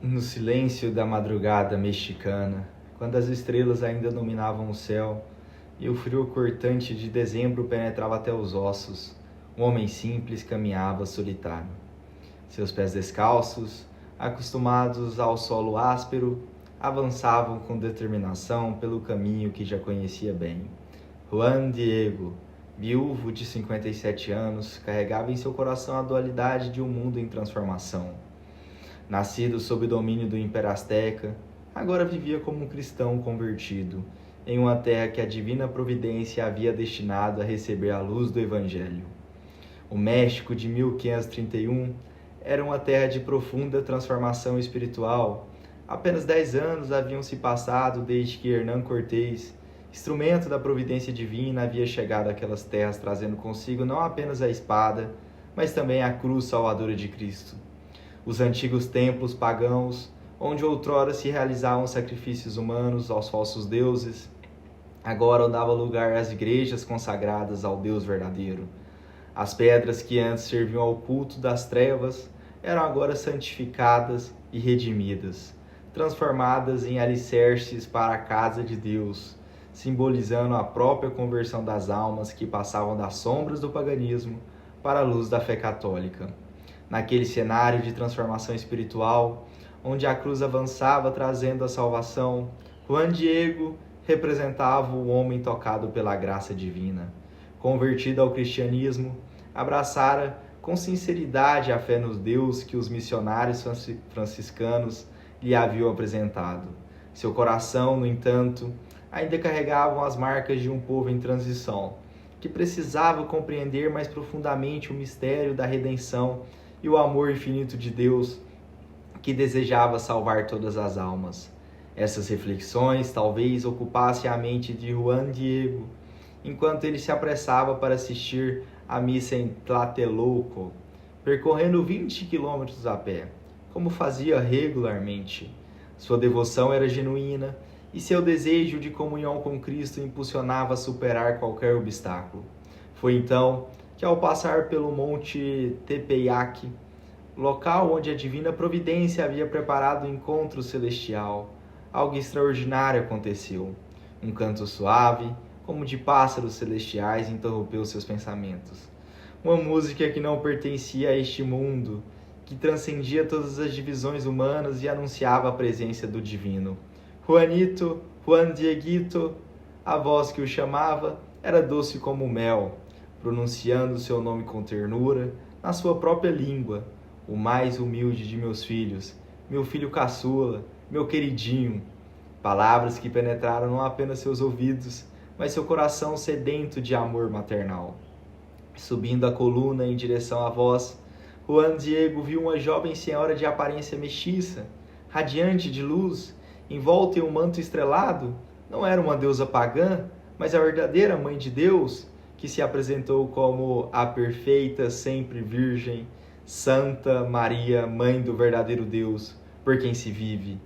No silêncio da madrugada mexicana, quando as estrelas ainda dominavam o céu e o frio cortante de dezembro penetrava até os ossos, um homem simples caminhava solitário. Seus pés descalços, acostumados ao solo áspero, avançavam com determinação pelo caminho que já conhecia bem. Juan Diego, viúvo de 57 anos, carregava em seu coração a dualidade de um mundo em transformação. Nascido sob o domínio do Império Azteca, agora vivia como um cristão convertido, em uma terra que a divina providência havia destinado a receber a luz do Evangelho. O México de 1531 era uma terra de profunda transformação espiritual. Apenas 10 anos haviam se passado desde que Hernán Cortés, instrumento da providência divina, havia chegado àquelas terras trazendo consigo não apenas a espada, mas também a cruz salvadora de Cristo. Os antigos templos pagãos, onde outrora se realizavam sacrifícios humanos aos falsos deuses, agora davam lugar às igrejas consagradas ao Deus verdadeiro. As pedras que antes serviam ao culto das trevas eram agora santificadas e redimidas, transformadas em alicerces para a casa de Deus, simbolizando a própria conversão das almas que passavam das sombras do paganismo para a luz da fé católica. Naquele cenário de transformação espiritual, onde a cruz avançava trazendo a salvação, Juan Diego representava o homem tocado pela graça divina. Convertido ao cristianismo, abraçara com sinceridade a fé no Deus que os missionários franciscanos lhe haviam apresentado. Seu coração, no entanto, ainda carregava as marcas de um povo em transição, que precisava compreender mais profundamente o mistério da redenção e o amor infinito de Deus, que desejava salvar todas as almas. Essas reflexões talvez ocupassem a mente de Juan Diego, enquanto ele se apressava para assistir à missa em Tlatelolco, percorrendo 20 quilômetros a pé, como fazia regularmente. Sua devoção era genuína e seu desejo de comunhão com Cristo impulsionava a superar qualquer obstáculo. Foi então que, ao passar pelo Monte Tepeyac, local onde a divina providência havia preparado o encontro celestial, algo extraordinário aconteceu. Um canto suave, como de pássaros celestiais, interrompeu seus pensamentos. Uma música que não pertencia a este mundo, que transcendia todas as divisões humanas e anunciava a presença do divino. Juanito, Juan Dieguito, a voz que o chamava era doce como mel, pronunciando seu nome com ternura, na sua própria língua, o mais humilde de meus filhos, meu filho caçula, meu queridinho. Palavras que penetraram não apenas seus ouvidos, mas seu coração sedento de amor maternal. Subindo a coluna em direção à voz, Juan Diego viu uma jovem senhora de aparência mestiça, radiante de luz, envolta em um manto estrelado. Não era uma deusa pagã, mas a verdadeira mãe de Deus, que se apresentou como a perfeita, sempre virgem, Santa Maria, mãe do verdadeiro Deus, por quem se vive.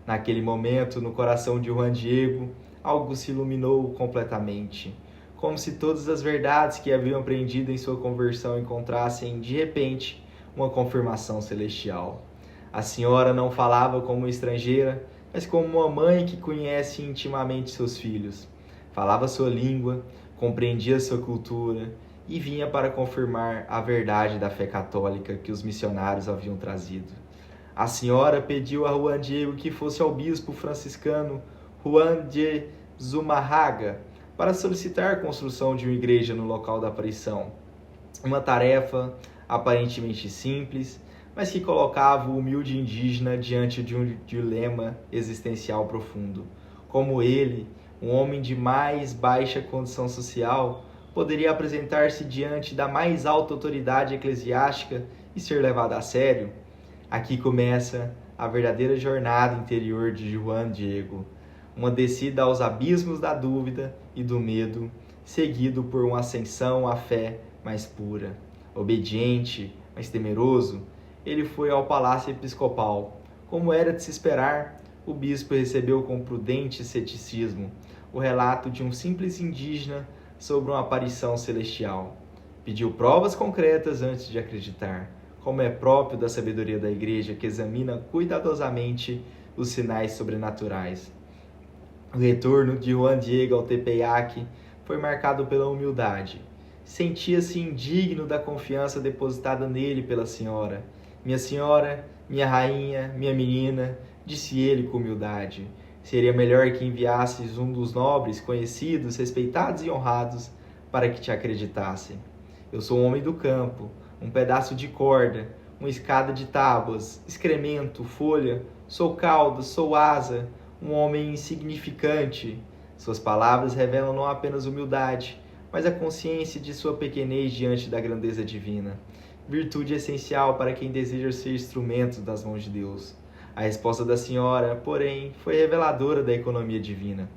Naquele momento, no coração de Juan Diego, algo se iluminou completamente, como se todas as verdades que haviam aprendido em sua conversão encontrassem, de repente, uma confirmação celestial. A senhora não falava como uma estrangeira, mas como uma mãe que conhece intimamente seus filhos. Falava sua língua, compreendia sua cultura e vinha para confirmar a verdade da fé católica que os missionários haviam trazido. A senhora pediu a Juan Diego que fosse ao bispo franciscano Juan de Zumarraga para solicitar a construção de uma igreja no local da aparição. Uma tarefa aparentemente simples, mas que colocava o humilde indígena diante de um dilema existencial profundo. Como ele, um homem de mais baixa condição social, poderia apresentar-se diante da mais alta autoridade eclesiástica e ser levado a sério? Aqui começa a verdadeira jornada interior de Juan Diego, uma descida aos abismos da dúvida e do medo, seguido por uma ascensão à fé mais pura. Obediente, mas temeroso, ele foi ao palácio episcopal. Como era de se esperar, o bispo recebeu com prudente ceticismo o relato de um simples indígena sobre uma aparição celestial. Pediu provas concretas antes de acreditar. como é próprio da sabedoria da Igreja, que examina cuidadosamente os sinais sobrenaturais. O retorno de Juan Diego ao Tepeyac foi marcado pela humildade. Sentia-se indigno da confiança depositada nele pela senhora. Senhora, minha rainha, minha menina, disse ele com humildade. Seria melhor que enviasses um dos nobres, conhecidos, respeitados e honrados, para que te acreditasse. Eu sou um homem do campo, um pedaço de corda, uma escada de tábuas, excremento, folha, sou cauda, sou asa, um homem insignificante. Suas palavras revelam não apenas humildade, mas a consciência de sua pequenez diante da grandeza divina. Virtude essencial para quem deseja ser instrumento das mãos de Deus. A resposta da senhora, porém, foi reveladora da economia divina.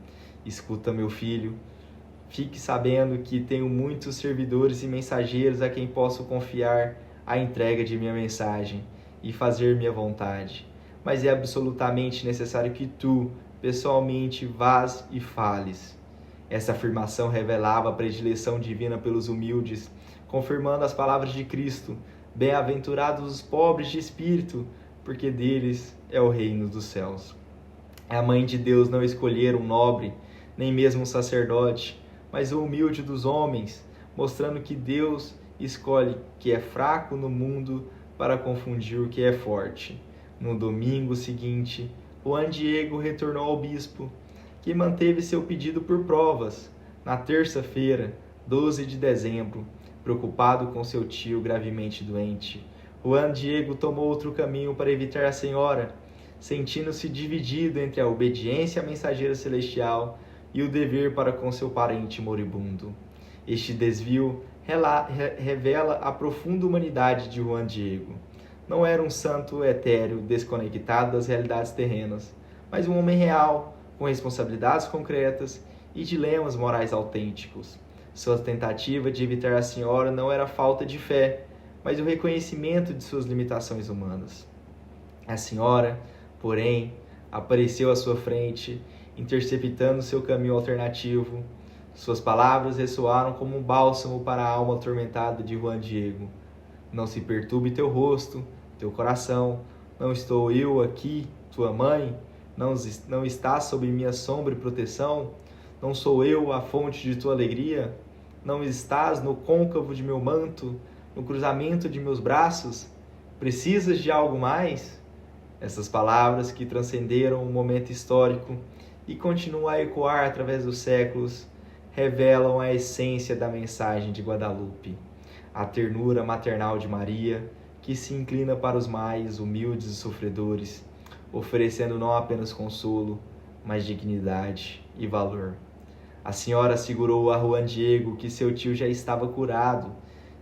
Escuta, meu filho, fique sabendo que tenho muitos servidores e mensageiros a quem posso confiar a entrega de minha mensagem e fazer minha vontade. Mas é absolutamente necessário que tu, pessoalmente, vás e fales. Essa afirmação revelava a predileção divina pelos humildes, confirmando as palavras de Cristo: bem-aventurados os pobres de espírito, porque deles é o reino dos céus. A mãe de Deus não escolhera um nobre, nem mesmo um sacerdote, mas o humilde dos homens, mostrando que Deus escolhe o que é fraco no mundo para confundir o que é forte. No domingo seguinte, Juan Diego retornou ao bispo, que manteve seu pedido por provas. Na terça-feira, 12 de dezembro, preocupado com seu tio gravemente doente, Juan Diego tomou outro caminho para evitar a senhora, sentindo-se dividido entre a obediência à mensageira celestial e o dever para com seu parente moribundo. Este desvio revela a profunda humanidade de Juan Diego. Não era um santo etéreo desconectado das realidades terrenas, mas um homem real, com responsabilidades concretas e dilemas morais autênticos. Sua tentativa de evitar a senhora não era falta de fé, mas o reconhecimento de suas limitações humanas. A senhora, porém, apareceu à sua frente, interceptando seu caminho alternativo. Suas palavras ressoaram como um bálsamo para a alma atormentada de Juan Diego. Não se perturbe teu rosto, teu coração. Não estou eu aqui, tua mãe? Não estás sob minha sombra e proteção? Não sou eu a fonte de tua alegria? Não estás no côncavo de meu manto, no cruzamento de meus braços? Precisas de algo mais? Essas palavras que transcenderam um momento histórico e continuam a ecoar através dos séculos, revelam a essência da mensagem de Guadalupe. A ternura maternal de Maria, que se inclina para os mais humildes e sofredores, oferecendo não apenas consolo, mas dignidade e valor. A senhora assegurou a Juan Diego que seu tio já estava curado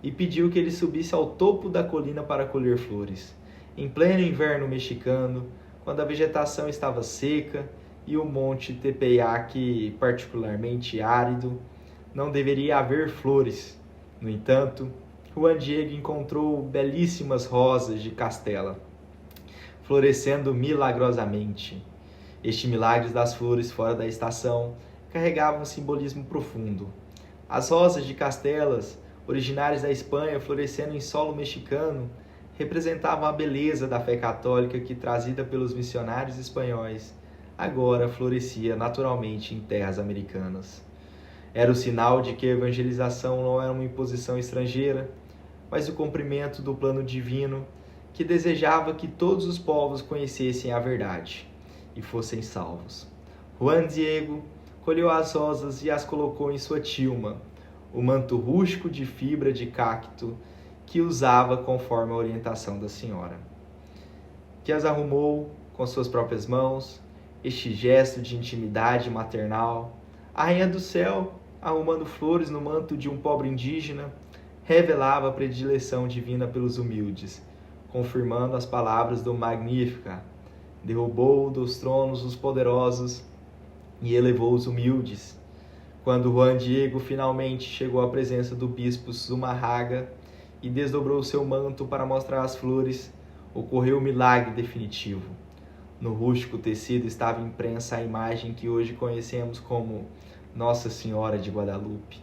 e pediu que ele subisse ao topo da colina para colher flores. Em pleno inverno mexicano, quando a vegetação estava seca e o monte Tepeyac particularmente árido, não deveria haver flores. No entanto, Juan Diego encontrou belíssimas rosas de castela, florescendo milagrosamente. Este milagre das flores fora da estação carregava um simbolismo profundo. As rosas de castelas, originárias da Espanha, florescendo em solo mexicano, representavam a beleza da fé católica que, trazida pelos missionários espanhóis, agora florescia naturalmente em terras americanas. Era o sinal de que a evangelização não era uma imposição estrangeira, mas o cumprimento do plano divino que desejava que todos os povos conhecessem a verdade e fossem salvos. Juan Diego colheu as rosas e as colocou em sua tilma, o manto rústico de fibra de cacto que usava conforme a orientação da senhora, que as arrumou com suas próprias mãos. Este gesto de intimidade maternal, a rainha do céu arrumando flores no manto de um pobre indígena, revelava a predileção divina pelos humildes, confirmando as palavras do Magnífica: derrubou dos tronos os poderosos e elevou os humildes. Quando Juan Diego finalmente chegou à presença do bispo Zumarraga e desdobrou seu manto para mostrar as flores, ocorreu o milagre definitivo. No rústico tecido estava impressa a imagem que hoje conhecemos como Nossa Senhora de Guadalupe.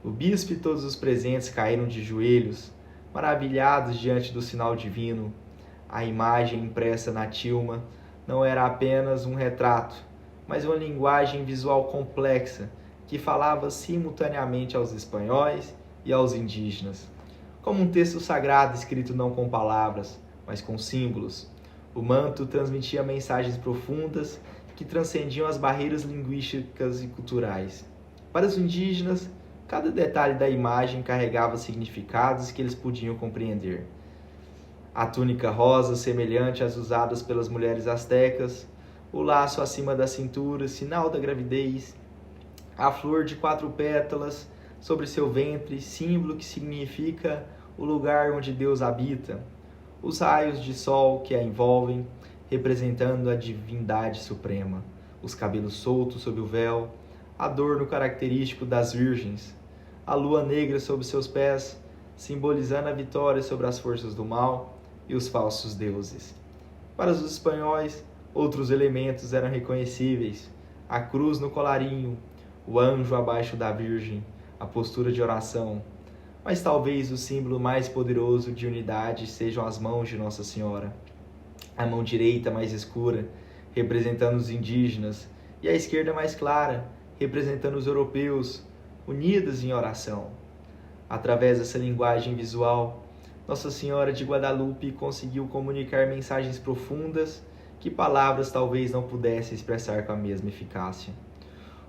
O bispo e todos os presentes caíram de joelhos, maravilhados diante do sinal divino. A imagem impressa na tilma não era apenas um retrato, mas uma linguagem visual complexa que falava simultaneamente aos espanhóis e aos indígenas. Como um texto sagrado escrito não com palavras, mas com símbolos, o manto transmitia mensagens profundas que transcendiam as barreiras linguísticas e culturais. Para os indígenas, cada detalhe da imagem carregava significados que eles podiam compreender. A túnica rosa, semelhante às usadas pelas mulheres astecas, o laço acima da cintura, sinal da gravidez, a flor de 4 pétalas sobre seu ventre, símbolo que significa o lugar onde Deus habita, os raios de sol que a envolvem, representando a divindade suprema, os cabelos soltos sob o véu, adorno característico das virgens, a lua negra sob seus pés, simbolizando a vitória sobre as forças do mal e os falsos deuses. Para os espanhóis, outros elementos eram reconhecíveis: a cruz no colarinho, o anjo abaixo da virgem, a postura de oração. Mas talvez o símbolo mais poderoso de unidade sejam as mãos de Nossa Senhora. A mão direita mais escura, representando os indígenas, e a esquerda mais clara, representando os europeus, unidos em oração. Através dessa linguagem visual, Nossa Senhora de Guadalupe conseguiu comunicar mensagens profundas que palavras talvez não pudessem expressar com a mesma eficácia.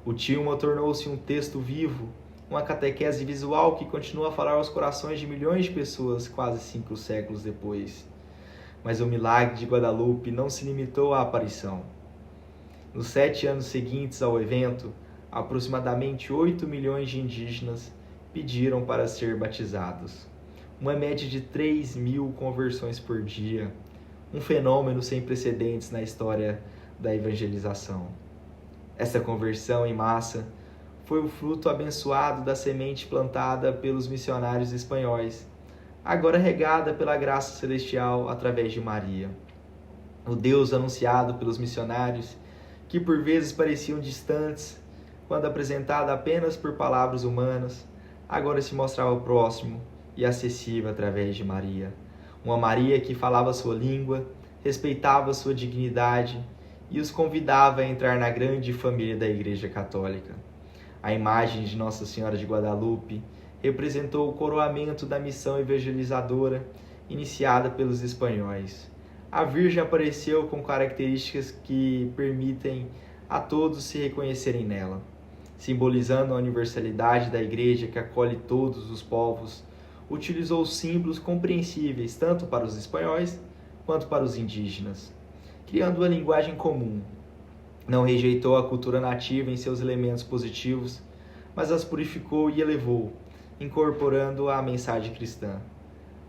O tilma tornou-se um texto vivo, uma catequese visual que continua a falar aos corações de milhões de pessoas quase 5 séculos depois. Mas o milagre de Guadalupe não se limitou à aparição. Nos 7 anos seguintes ao evento, aproximadamente 8 milhões de indígenas pediram para ser batizados. Uma média de 3.000 conversões por dia, um fenômeno sem precedentes na história da evangelização. Essa conversão em massa foi o fruto abençoado da semente plantada pelos missionários espanhóis, agora regada pela graça celestial através de Maria. O Deus anunciado pelos missionários, que por vezes pareciam distantes, quando apresentado apenas por palavras humanas, agora se mostrava próximo e acessível através de Maria. Uma Maria que falava sua língua, respeitava sua dignidade e os convidava a entrar na grande família da Igreja Católica. A imagem de Nossa Senhora de Guadalupe representou o coroamento da missão evangelizadora iniciada pelos espanhóis. A Virgem apareceu com características que permitem a todos se reconhecerem nela, simbolizando a universalidade da Igreja que acolhe todos os povos. Utilizou símbolos compreensíveis tanto para os espanhóis quanto para os indígenas, criando uma linguagem comum. Não rejeitou a cultura nativa em seus elementos positivos, mas as purificou e elevou, incorporando a mensagem cristã.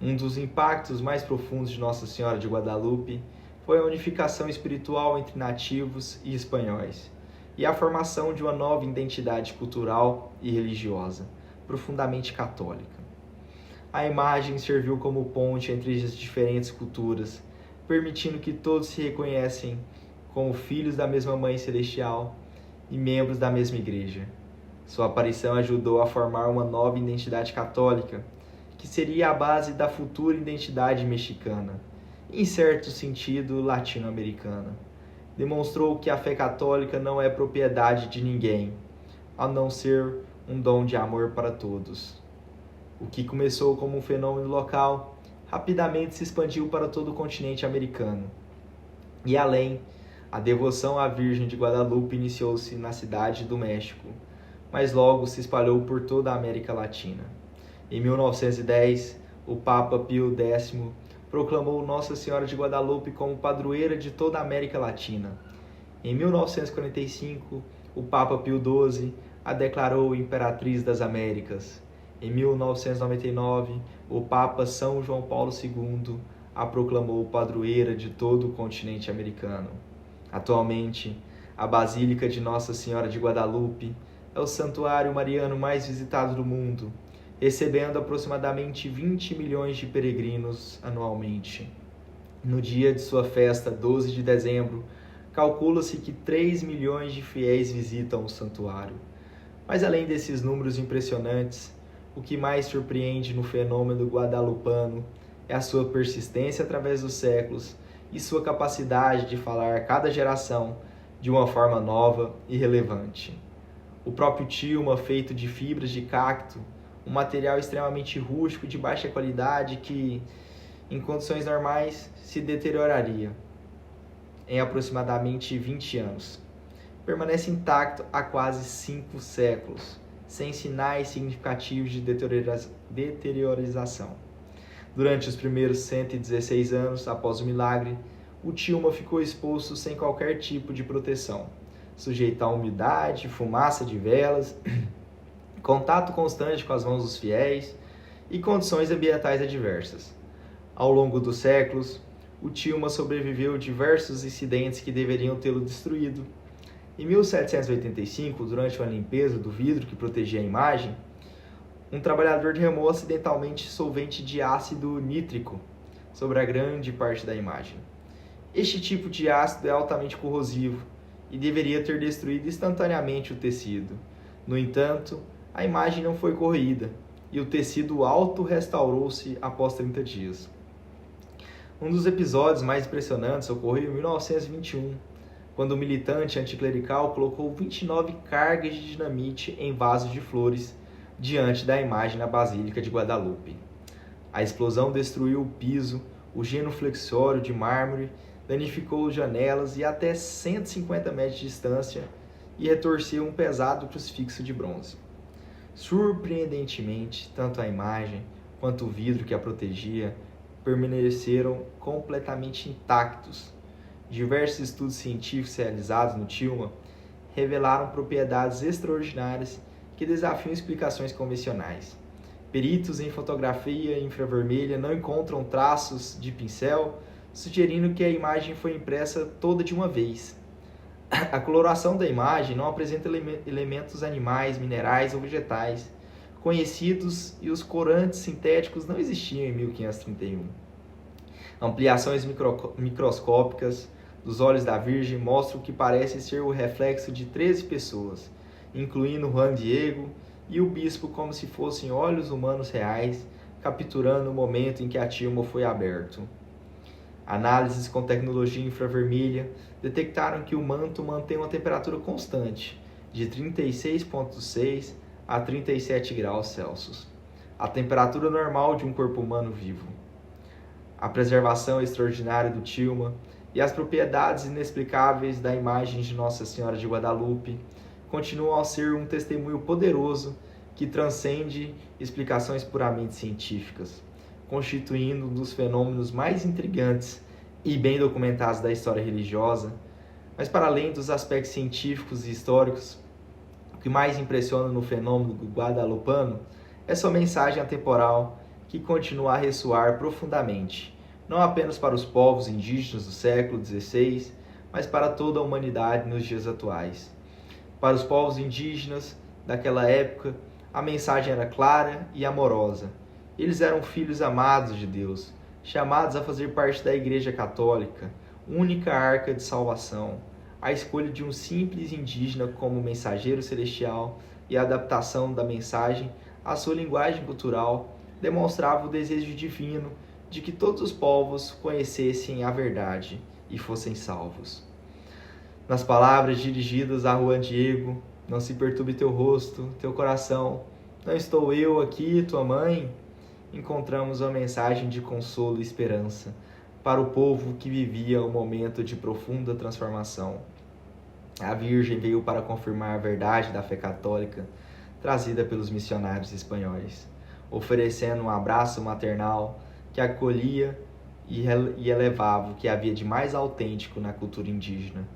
Um dos impactos mais profundos de Nossa Senhora de Guadalupe foi a unificação espiritual entre nativos e espanhóis, e a formação de uma nova identidade cultural e religiosa, profundamente católica. A imagem serviu como ponte entre as diferentes culturas, permitindo que todos se reconhecem como filhos da mesma Mãe Celestial e membros da mesma Igreja. Sua aparição ajudou a formar uma nova identidade católica, que seria a base da futura identidade mexicana, e, em certo sentido, latino-americana. Demonstrou que a fé católica não é propriedade de ninguém, a não ser um dom de amor para todos. O que começou como um fenômeno local, rapidamente se expandiu para todo o continente americano. E além, a devoção à Virgem de Guadalupe iniciou-se na cidade do México, mas logo se espalhou por toda a América Latina. Em 1910, o Papa Pio X proclamou Nossa Senhora de Guadalupe como padroeira de toda a América Latina. Em 1945, o Papa Pio XII a declarou Imperatriz das Américas. Em 1999, o Papa São João Paulo II a proclamou padroeira de todo o continente americano. Atualmente, a Basílica de Nossa Senhora de Guadalupe é o santuário mariano mais visitado do mundo, recebendo aproximadamente 20 milhões de peregrinos anualmente. No dia de sua festa, 12 de dezembro, calcula-se que 3 milhões de fiéis visitam o santuário. Mas além desses números impressionantes, o que mais surpreende no fenômeno guadalupano é a sua persistência através dos séculos e sua capacidade de falar a cada geração de uma forma nova e relevante. O próprio tilma, feito de fibras de cacto, um material extremamente rústico de baixa qualidade que, em condições normais, se deterioraria em aproximadamente 20 anos. Permanece intacto há quase 5 séculos, sem sinais significativos de deteriorização. Durante os primeiros 116 anos após o milagre, o tilma ficou exposto sem qualquer tipo de proteção, sujeito à umidade, fumaça de velas, contato constante com as mãos dos fiéis e condições ambientais adversas. Ao longo dos séculos, o tilma sobreviveu a diversos incidentes que deveriam tê-lo destruído. Em 1785, durante uma limpeza do vidro que protegia a imagem, um trabalhador derramou acidentalmente solvente de ácido nítrico sobre a grande parte da imagem. Este tipo de ácido é altamente corrosivo e deveria ter destruído instantaneamente o tecido. No entanto, a imagem não foi corroída e o tecido auto-restaurou-se após 30 dias. Um dos episódios mais impressionantes ocorreu em 1921, quando o militante anticlerical colocou 29 cargas de dinamite em vasos de flores diante da imagem na Basílica de Guadalupe. A explosão destruiu o piso, o genuflexório de mármore, danificou janelas e até 150 metros de distância e retorceu um pesado crucifixo de bronze. Surpreendentemente, tanto a imagem quanto o vidro que a protegia permaneceram completamente intactos. Diversos estudos científicos realizados no tilma revelaram propriedades extraordinárias que desafiam explicações convencionais. Peritos em fotografia infravermelha não encontram traços de pincel, sugerindo que a imagem foi impressa toda de uma vez. A coloração da imagem não apresenta elementos animais, minerais ou vegetais conhecidos e os corantes sintéticos não existiam em 1531. Ampliações microscópicas dos olhos da Virgem mostram que parece ser o reflexo de 13 pessoas, incluindo Juan Diego e o bispo, como se fossem olhos humanos reais, capturando o momento em que a tilma foi aberto. Análises com tecnologia infravermelha detectaram que o manto mantém uma temperatura constante, de 36,6 a 37 graus Celsius, a temperatura normal de um corpo humano vivo. A preservação extraordinária do tilma e as propriedades inexplicáveis da imagem de Nossa Senhora de Guadalupe continuam a ser um testemunho poderoso que transcende explicações puramente científicas, constituindo um dos fenômenos mais intrigantes e bem documentados da história religiosa. Mas para além dos aspectos científicos e históricos, o que mais impressiona no fenômeno guadalupano é sua mensagem atemporal que continua a ressoar profundamente, não apenas para os povos indígenas do século XVI, mas para toda a humanidade nos dias atuais. Para os povos indígenas daquela época, a mensagem era clara e amorosa. Eles eram filhos amados de Deus, chamados a fazer parte da Igreja Católica, única arca de salvação. A escolha de um simples indígena como mensageiro celestial e a adaptação da mensagem à sua linguagem cultural demonstrava o desejo divino de que todos os povos conhecessem a verdade e fossem salvos. Nas palavras dirigidas a Juan Diego, não se perturbe teu rosto, teu coração, não estou eu aqui, tua mãe? Encontramos uma mensagem de consolo e esperança para o povo que vivia um momento de profunda transformação. A Virgem veio para confirmar a verdade da fé católica trazida pelos missionários espanhóis, oferecendo um abraço maternal que acolhia e elevava o que havia de mais autêntico na cultura indígena,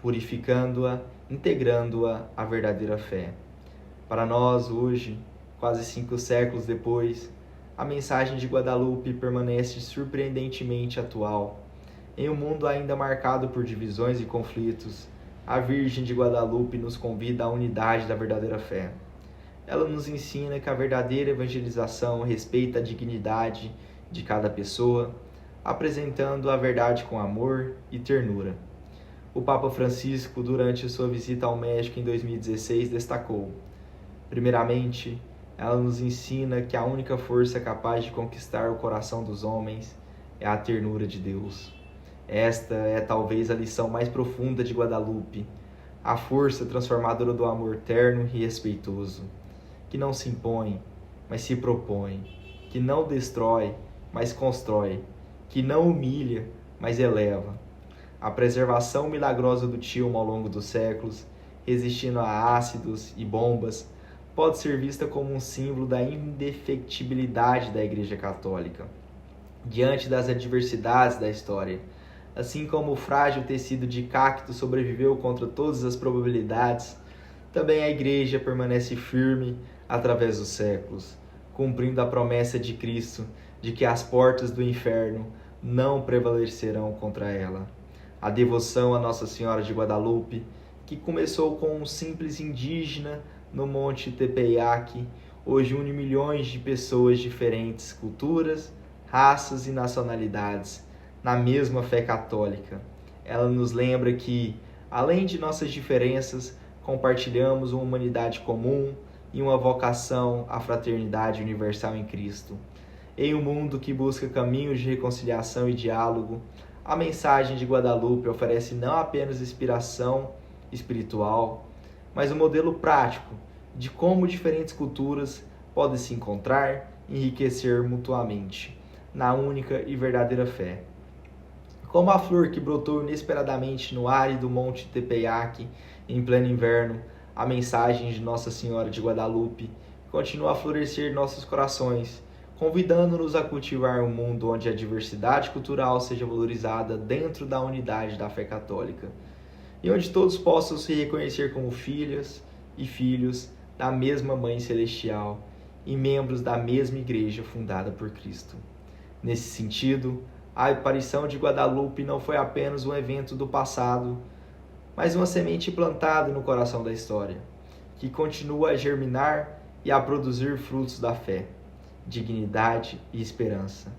purificando-a, integrando-a à verdadeira fé. Para nós, hoje, quase 5 séculos depois, a mensagem de Guadalupe permanece surpreendentemente atual. Em um mundo ainda marcado por divisões e conflitos, a Virgem de Guadalupe nos convida à unidade da verdadeira fé. Ela nos ensina que a verdadeira evangelização respeita a dignidade de cada pessoa, apresentando a verdade com amor e ternura. O Papa Francisco, durante sua visita ao México em 2016, destacou: primeiramente, Ela nos ensina que a única força capaz de conquistar o coração dos homens é a ternura de Deus. Esta é talvez a lição mais profunda de Guadalupe, a força transformadora do amor terno e respeitoso, que não se impõe, mas se propõe, que não destrói, mas constrói, que não humilha, mas eleva. A preservação milagrosa do tilma ao longo dos séculos, resistindo a ácidos e bombas, pode ser vista como um símbolo da indefectibilidade da Igreja Católica diante das adversidades da história. Assim como o frágil tecido de cacto sobreviveu contra todas as probabilidades, também a Igreja permanece firme através dos séculos, cumprindo a promessa de Cristo de que as portas do inferno não prevalecerão contra ela. A devoção a Nossa Senhora de Guadalupe, que começou com um simples indígena no Monte Tepeyac, hoje une milhões de pessoas de diferentes culturas, raças e nacionalidades na mesma fé católica. Ela nos lembra que, além de nossas diferenças, compartilhamos uma humanidade comum e uma vocação à fraternidade universal em Cristo. Em um mundo que busca caminhos de reconciliação e diálogo, a mensagem de Guadalupe oferece não apenas inspiração espiritual, mas um modelo prático de como diferentes culturas podem se encontrar e enriquecer mutuamente na única e verdadeira fé. Como a flor que brotou inesperadamente no árido Monte Tepeyac em pleno inverno, a mensagem de Nossa Senhora de Guadalupe continua a florescer em nossos corações, convidando-nos a cultivar um mundo onde a diversidade cultural seja valorizada dentro da unidade da fé católica, e onde todos possam se reconhecer como filhas e filhos da mesma Mãe Celestial e membros da mesma Igreja fundada por Cristo. Nesse sentido, a aparição de Guadalupe não foi apenas um evento do passado, mas uma semente plantada no coração da história, que continua a germinar e a produzir frutos da fé, dignidade e esperança.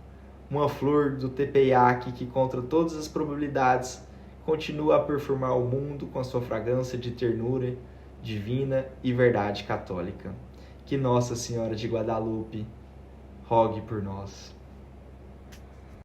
Uma flor do Tepeyac que, contra todas as probabilidades, continua a perfumar o mundo com a sua fragrância de ternura divina e verdade católica. Que Nossa Senhora de Guadalupe rogue por nós.